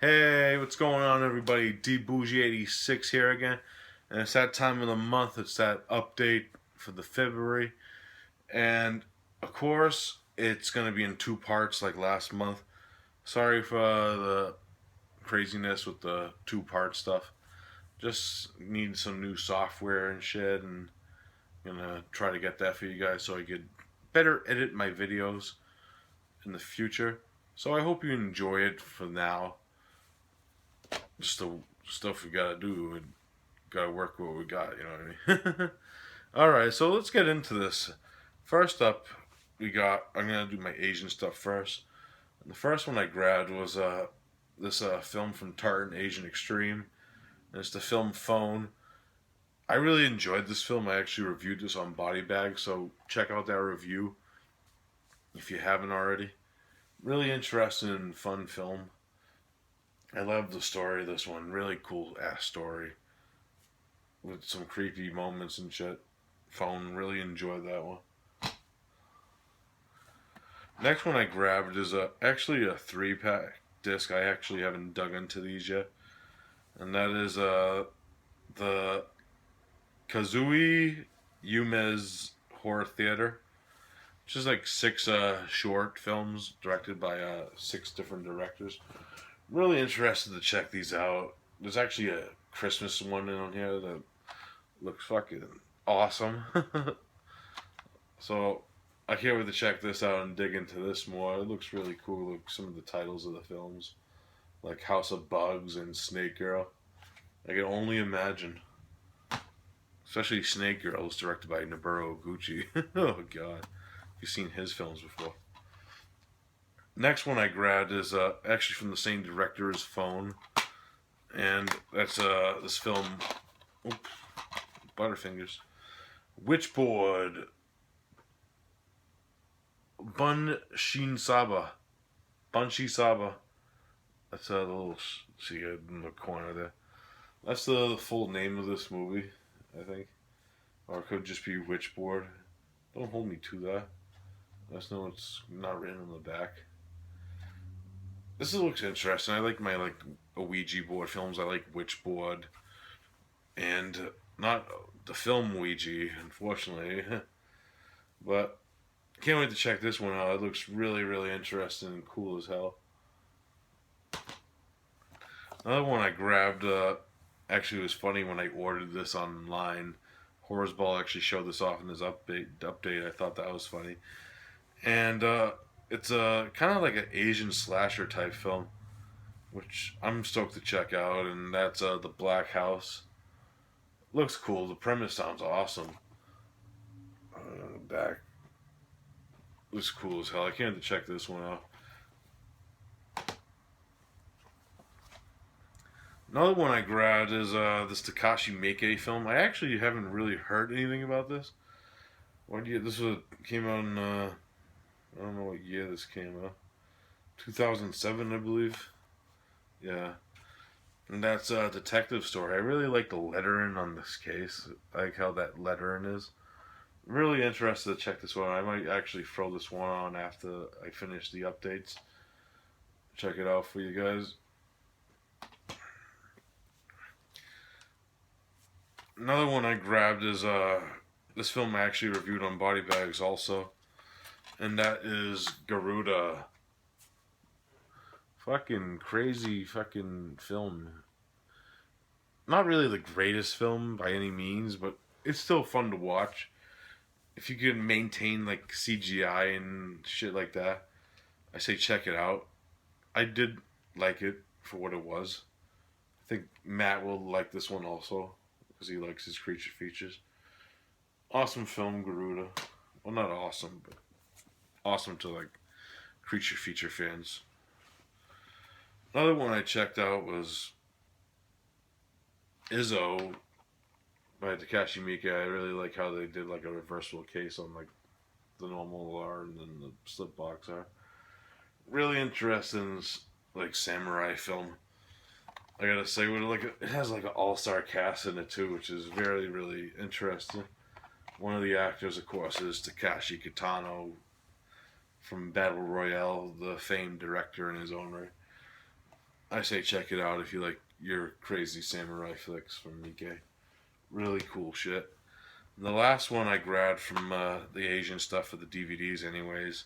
Hey, what's going on, everybody? D Bougie 86 here again, and it's that time of the month. It's that update for the February, and of course, it's gonna be in two parts like last month. Sorry for the craziness with the two-part stuff. Just need some new software and shit, and gonna try to get that for you guys so I could better edit my videos in the future. So I hope you enjoy it for now. Just the stuff we gotta do and gotta work with what we got, you know what I mean? Alright, so let's get into this. First up, I'm gonna do my Asian stuff first. And the first one I grabbed was this film from Tartan Asian Extreme. And it's the film Phone. I really enjoyed this film. I actually reviewed this on Body Bag, so check out that review if you haven't already. Really interesting and fun film. I love the story of this one. Really cool ass story with some creepy moments and shit. Phone, really enjoyed that one. Next one I grabbed is actually a 3-pack disc. I actually haven't dug into these yet, and that is the Kazui Yume's Horror Theater, which is like 6 short films directed by 6 different directors. Really interested to check these out. There's actually a Christmas one on here that looks fucking awesome. So I can't wait to check this out and dig into this more. It looks really cool. Like some of the titles of the films, like House of Bugs and Snake Girl. I can only imagine. Especially Snake Girl is directed by Noboru Oguchi. Oh god, you've seen his films before. Next one I grabbed is actually from the same director as Phone, and that's this film. Oops, Butterfingers. Witchboard. Bunshin Saba. Bunshi Saba. That's a little see in the corner there. That's the full name of this movie, I think. Or it could just be Witchboard. Don't hold me to that. That's no, it's not written on the back. This looks interesting. I like my Ouija board films. I like Witchboard, and not the film Ouija, unfortunately. But can't wait to check this one out. It looks really, really interesting and cool as hell. Another one I grabbed, actually, it was funny when I ordered this online. Horrorsball actually showed this off in his update. I thought that was funny. And it's kind of like an Asian slasher type film, which I'm stoked to check out. And that's The Black House. Looks cool. The premise sounds awesome. Back looks cool as hell. I can't wait to check this one out. Another one I grabbed is this Takashi Miike film. I actually haven't really heard anything about this. This came out in I don't know what year this came out. 2007, I believe. Yeah, and that's a detective story. I really like the lettering on this case. I like how that lettering is. Really interested to check this one. I might actually throw this one on after I finish the updates. Check it out for you guys. Another one I grabbed is this film I actually reviewed on Body Bags also, and that is Garuda. Fucking crazy fucking film. Not really the greatest film by any means, but it's still fun to watch. If you can maintain like CGI and shit like that, I say check it out. I did like it for what it was. I think Matt will like this one also because he likes his creature features. Awesome film, Garuda. Well, not awesome, but awesome to like creature feature fans. Another one I checked out was Izzo by Takashi Miike. I really like how they did like a reversible case on like the normal R and then the slip box R. Really interesting, like samurai film. I gotta say, it has like an all-star cast in it too, which is very really interesting. One of the actors, of course, is Takashi Kitano from Battle Royale, the famed director in his own right. I say check it out if you like your crazy samurai flicks from Nikkei. Really cool shit. And the last one I grabbed from the Asian stuff for the DVDs, anyways,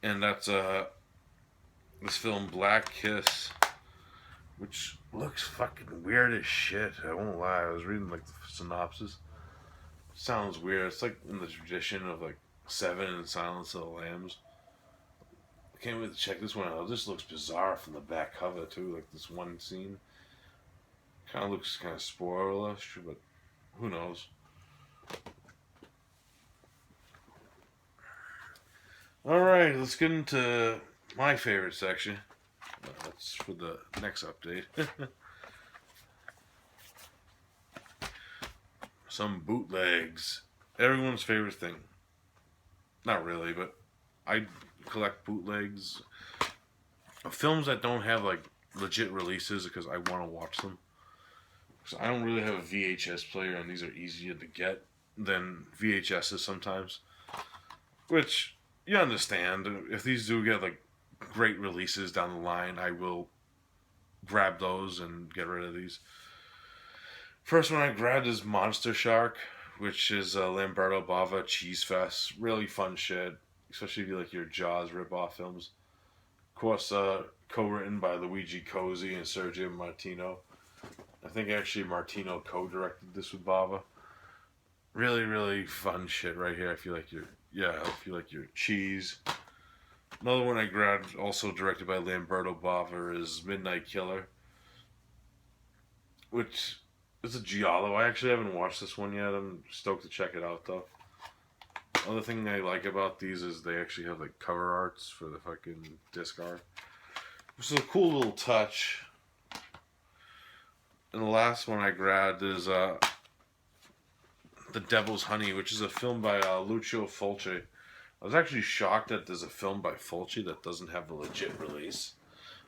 and that's this film Black Kiss, which looks fucking weird as shit. I won't lie. I was reading like the synopsis. Sounds weird. It's like in the tradition of like Seven and Silence of the Lambs. I can't wait to check this one out. This looks bizarre from the back cover too. Like this one scene, kind of looks kind of spoilerish, but who knows? All right, let's get into my favorite section. That's for the next update. Some bootlegs. Everyone's favorite thing. Not really, but I collect bootlegs of films that don't have like legit releases because I want to watch them. So I don't really have a VHS player, and these are easier to get than VHSs sometimes. Which you understand. If these do get like great releases down the line, I will grab those and get rid of these. First one I grabbed is Monster Shark, which is Lamberto Bava Cheese Fest. Really fun shit, especially if you like your Jaws ripoff films. Of course, co-written by Luigi Cozzi and Sergio Martino. I think actually Martino co-directed this with Bava. Really, really fun shit right here. If you like your cheese. Another one I grabbed, also directed by Lamberto Bava, is Midnight Killer, which is a giallo. I actually haven't watched this one yet. I'm stoked to check it out though. Other thing I like about these is they actually have like cover arts for the fucking disc art, which is a cool little touch. And the last one I grabbed is The Devil's Honey, which is a film by Lucio Fulci. I was actually shocked that there's a film by Fulci that doesn't have a legit release.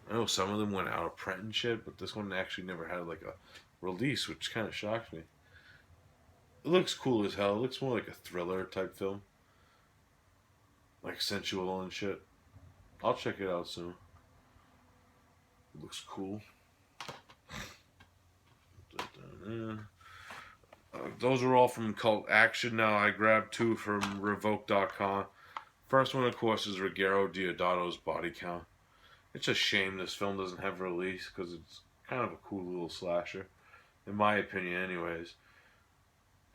I know some of them went out of print and shit, but this one actually never had like a release, which kind of shocked me. It looks cool as hell. It looks more like a thriller type film. Like sensual and shit. I'll check it out soon. It looks cool. Those are all from Cult Action. Now I grabbed two from Revoke.com. First one, of course, is Ruggero Deodato's Body Count. It's a shame this film doesn't have a release because it's kind of a cool little slasher, in my opinion, anyways.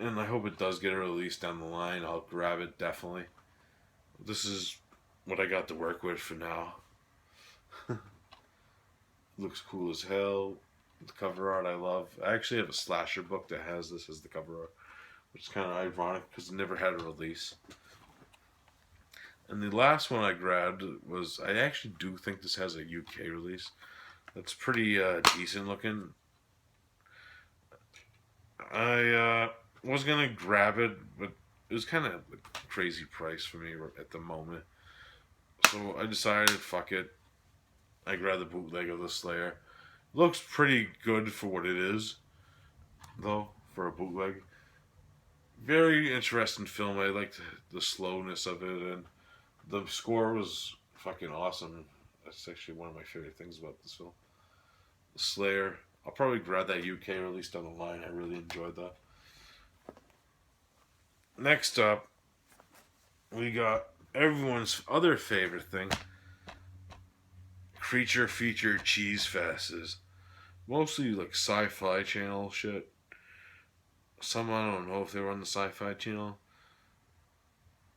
And I hope it does get a release down the line. I'll grab it, definitely. This is what I got to work with for now. Looks cool as hell. The cover art I love. I actually have a slasher book that has this as the cover art, which is kind of ironic because it never had a release. And the last one I grabbed was, I actually do think this has a UK release. That's pretty decent looking. I was going to grab it, but it was kind of a crazy price for me at the moment. So I decided, fuck it. I grabbed the bootleg of the Slayer. Looks pretty good for what it is, though, for a bootleg. Very interesting film. I liked the slowness of it, and the score was fucking awesome. That's actually one of my favorite things about this film. The Slayer. I'll probably grab that UK release down the line. I really enjoyed that. Next up, we got everyone's other favorite thing. Creature Feature Cheese Fest is mostly like Sci-Fi Channel shit. Some I don't know if they were on the Sci-Fi Channel,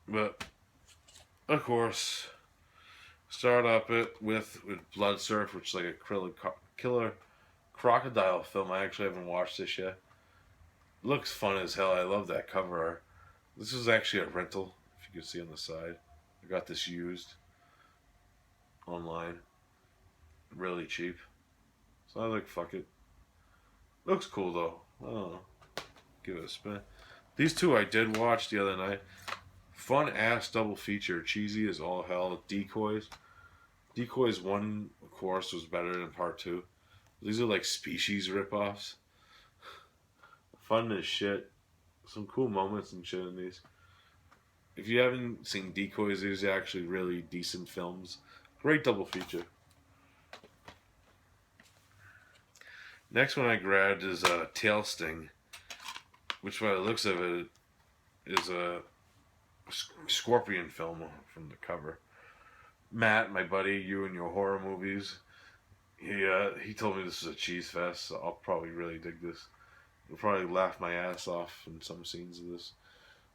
but of course, start up it with Blood Surf, which is like a killer crocodile film. I actually haven't watched this yet. Looks fun as hell. I love that cover art. This is actually a rental, if you can see on the side. I got this used online. Really cheap. So I like, fuck it. Looks cool though. I don't know. Give it a spin. These two I did watch the other night. Fun ass double feature. Cheesy as all hell. Decoys. Decoys 1, of course, was better than part 2. These are like Species ripoffs. Fun as shit. Some cool moments and shit in these. If you haven't seen Decoys, these are actually really decent films. Great double feature. Next one I grabbed is Tail Sting, which by the looks of it is a scorpion film from the cover. Matt, my buddy, you and your horror movies. He told me this is a cheese fest, so I'll probably really dig this. I'll probably laugh my ass off in some scenes of this.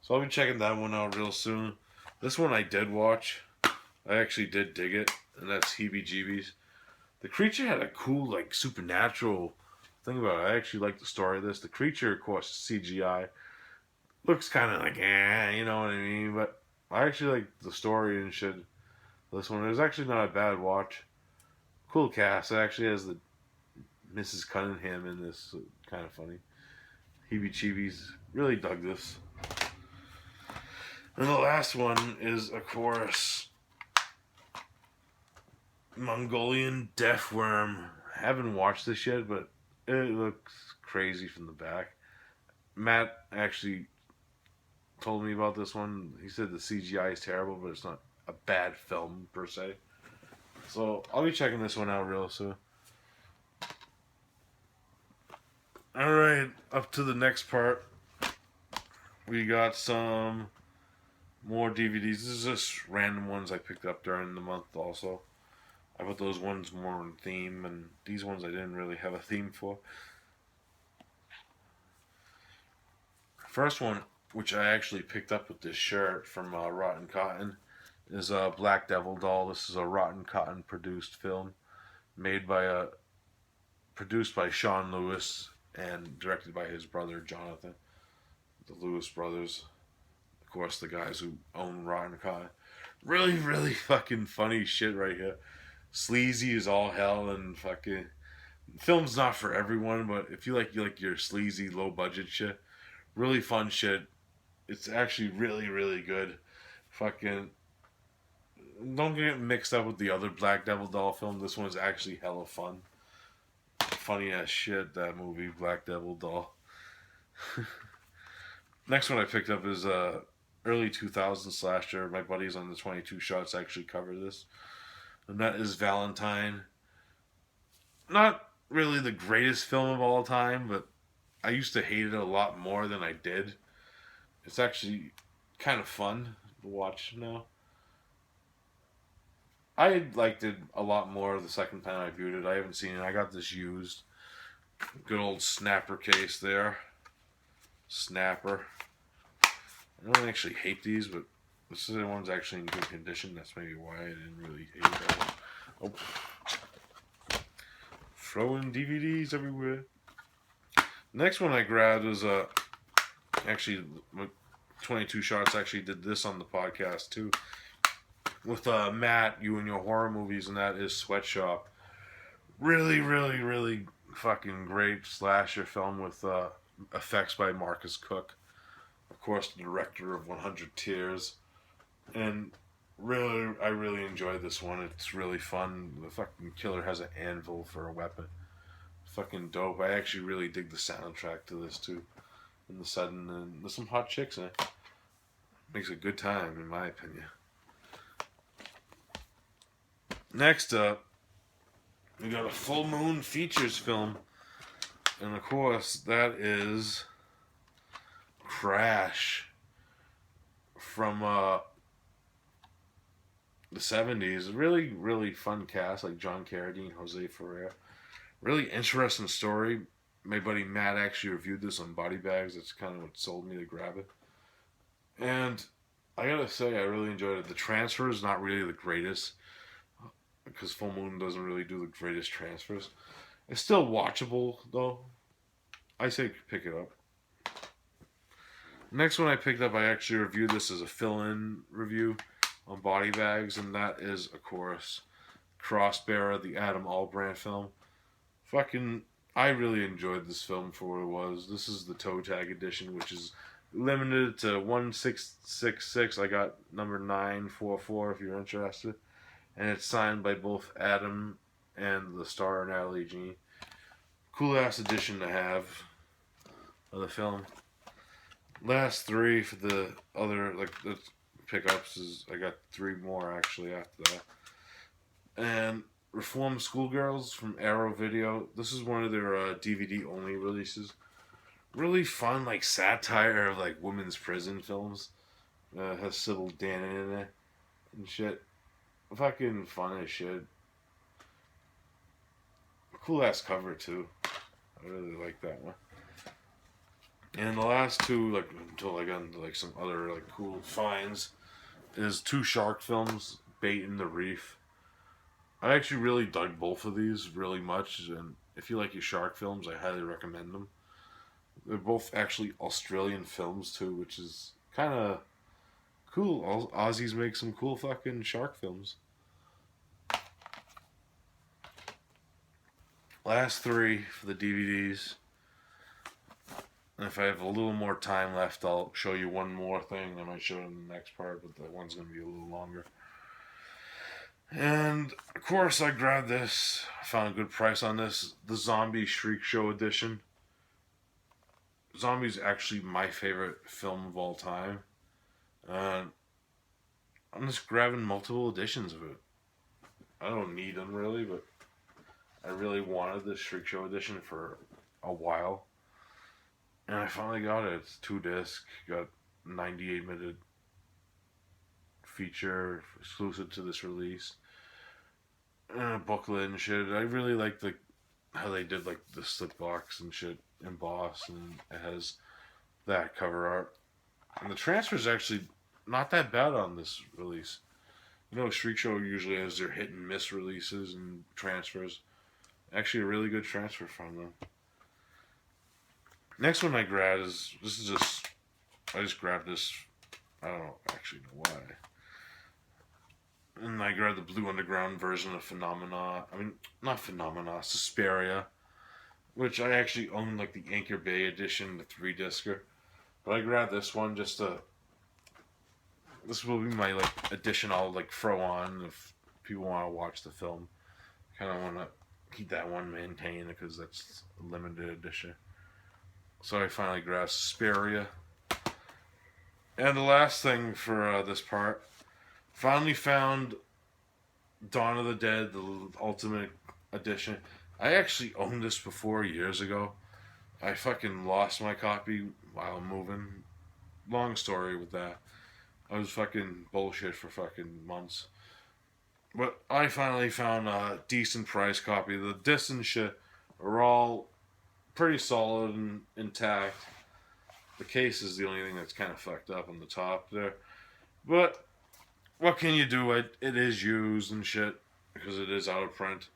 So I'll be checking that one out real soon. This one I did watch. I actually did dig it, and that's Heebie Jeebies. The creature had a cool, like, supernatural thing about it. I actually like the story of this. The creature, of course, CGI. Looks kind of like, you know what I mean? But I actually like the story and shit. This one, it was actually not a bad watch. Cool cast. It actually has the Mrs. Cunningham in this. So kind of funny. Heebie Jeebies. Really dug this. And the last one is, of course, Mongolian Death Worm. I haven't watched this yet, but it looks crazy from the back. Matt actually told me about this one. He said the CGI is terrible, but it's not a bad film per se. So I'll be checking this one out real soon. Alright, up to the next part. We got some more DVDs. This is just random ones I picked up during the month also. I put those ones more on theme, and these ones I didn't really have a theme for. First one, which I actually picked up with this shirt from Rotten Cotton, is a Black Devil Doll. This is a Rotten Cotton produced film, produced by Sean Lewis and directed by his brother Jonathan. The Lewis brothers, of course, the guys who own Rotten Cotton. Really, really fucking funny shit right here. Sleazy as all hell, and fucking film's not for everyone, but if you like your sleazy low budget shit, really fun shit. It's actually really, really good. Fucking don't get mixed up with the other Black Devil Doll film. This one's actually hella fun. Funny as shit, that movie, Black Devil Doll. Next one I picked up is early 2000s slasher. My buddies on the 22 Shots actually cover this. And that is Valentine. Not really the greatest film of all time, but I used to hate it a lot more than I did. It's actually kind of fun to watch now. I liked it a lot more the second time I viewed it. I haven't seen it. I got this used. Good old Snapper case there. Snapper. I don't actually hate these, but this is the one's actually in good condition. That's maybe why I didn't really hate that one. Oh. Throwing DVDs everywhere. Next one I grabbed was actually 22 Shots actually did this on the podcast too. With Matt, you and your horror movies, and that is Sweatshop. Really, really, really fucking great slasher film with effects by Marcus Cook. Of course, the director of 100 Tears. And really, I really enjoyed this one. It's really fun. The fucking killer has an anvil for a weapon. Fucking dope. I actually really dig the soundtrack to this too. And the sudden, and there's some hot chicks in it. Makes a good time, in my opinion. Next up, we got a Full Moon Features film. And of course, that is Crash from the 70s. Really, really fun cast, like John Carradine, Jose Ferrer. Really interesting story. My buddy Matt actually reviewed this on Body Bags. That's kind of what sold me to grab it. And I gotta say, I really enjoyed it. The transfer is not really the greatest, because Full Moon doesn't really do the greatest transfers. It's still watchable, though. I say pick it up. Next one I picked up, I actually reviewed this as a fill-in review on Body Bags, and that is, of course, Crossbearer, the Adam Albrandt film. Fucking, I really enjoyed this film for what it was. This is the toe tag edition, which is limited to 1666. I got number 944 if you're interested. And it's signed by both Adam and the star Natalie Jean. Cool ass edition to have of the film. Last three for the other the pickups is I got three more actually after that. And Reformed Schoolgirls from Arrow Video. This is one of their DVD only releases. Really fun, like satire of like women's prison films. Has Sybil Danning in it and shit. Fucking fun as shit. Cool ass cover too. I really like that one. And the last two, like until I got into like some other like cool finds, is two shark films, Bait and the Reef. I actually really dug both of these really much, and if you like your shark films, I highly recommend them. They're both actually Australian films too, which is kind of cool. Aussies make some cool fucking shark films. Last three for the DVDs. And if I have a little more time left, I'll show you one more thing. I might show it in the next part, but that one's going to be a little longer. And of course, I grabbed this. I found a good price on this. The Zombie Shriek Show edition. Zombie's actually my favorite film of all time. I'm just grabbing multiple editions of it. I don't need them really, but I really wanted this Shriek Show edition for a while. And I finally got it. It's 2-disc. Got 98-minute feature exclusive to this release. And a booklet and shit. I really like how they did like the slip box and shit embossed, and it has that cover art. And the transfer's actually not that bad on this release. You know, Shriek Show usually has their hit and miss releases and transfers. Actually, a really good transfer from them. Next one I grabbed is I just grabbed this. I don't actually know why. And I grabbed the Blue Underground version of Phenomena. I mean, not Phenomena, Suspiria, which I actually own like the Anchor Bay edition, the 3-discer. But I grabbed this one just to. This will be my like edition I'll like throw on if people want to watch the film. Kind of want to keep that one maintained because that's a limited edition. So I finally grabbed Suspiria. And the last thing for this part, finally found Dawn of the Dead, the Ultimate Edition. I actually owned this before years ago. I fucking lost my copy while moving. Long story with that. I was fucking bullshit for fucking months. But I finally found a decent price copy. The discs and shit are all pretty solid and intact. The case is the only thing that's kind of fucked up on the top there. But what can you do? It is used and shit because it is out of print.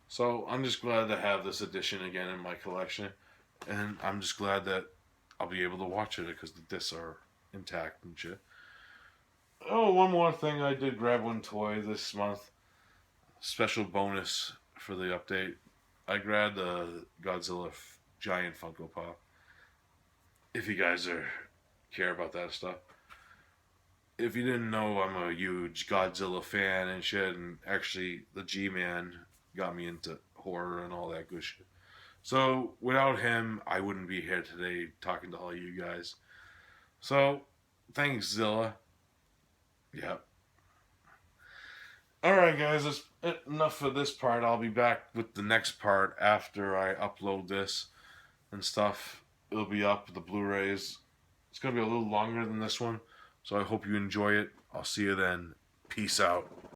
So I'm just glad to have this edition again in my collection. And I'm just glad that I'll be able to watch it because the discs are intact and shit. Oh, one more thing. I did grab one toy this month. Special bonus for the update. I grabbed the Godzilla giant Funko Pop. If you guys care about that stuff. If you didn't know, I'm a huge Godzilla fan and shit. And actually, the G-Man got me into horror and all that good shit. So, without him, I wouldn't be here today talking to all you guys. So, thanks, Zilla. Yep. Alright, guys, that's enough for this part. I'll be back with the next part after I upload this and stuff. It'll be up, the Blu-rays. It's going to be a little longer than this one, so I hope you enjoy it. I'll see you then. Peace out.